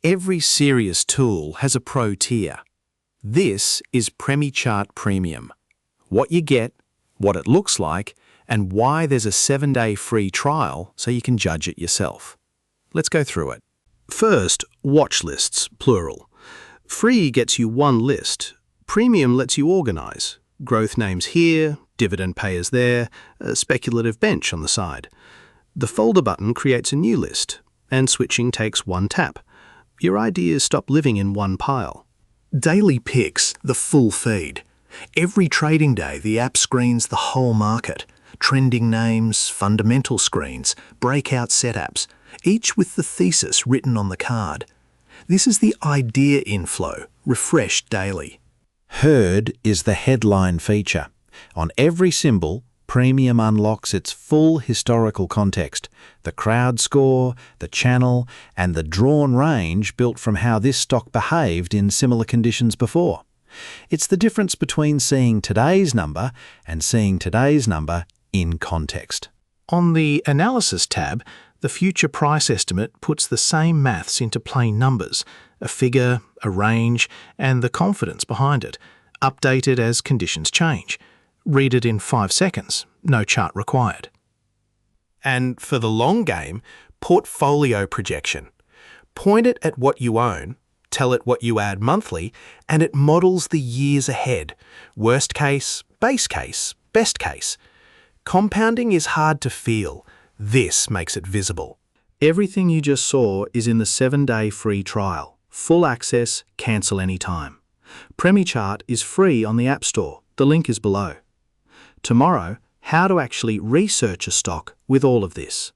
Every serious tool has a pro tier. This is PremiChart Premium. What you get, what it looks like, and why there's a 7-day free trial so you can judge it yourself. Let's go through it. First, watch lists, plural. Free gets you one list. Premium lets you organise. Growth names here, dividend payers there, a speculative bench on the side. The folder button creates a new list, and switching takes one tap. Your ideas stop living in one pile. Daily picks, the full feed. Every trading day, the app screens the whole market. Trending names, fundamental screens, breakout setups, each with the thesis written on the card. This is the idea inflow, refreshed daily. Heard is the headline feature. On every symbol, Premium unlocks its full historical context, the crowd score, the channel, and the drawn range built from how this stock behaved in similar conditions before. It's the difference between seeing today's number and seeing today's number in context. On the Analysis tab, the future price estimate puts the same maths into plain numbers, a figure, a range, and the confidence behind it, updated as conditions change. Read it in 5 seconds, no chart required. And for the long game, portfolio projection. Point it at what you own, tell it what you add monthly, and it models the years ahead. Worst case, base case, best case. Compounding is hard to feel. This makes it visible. Everything you just saw is in the 7-day free trial. Full access, cancel anytime. PremiChart is free on the App Store. The link is below. Tomorrow, how to actually research a stock with all of this.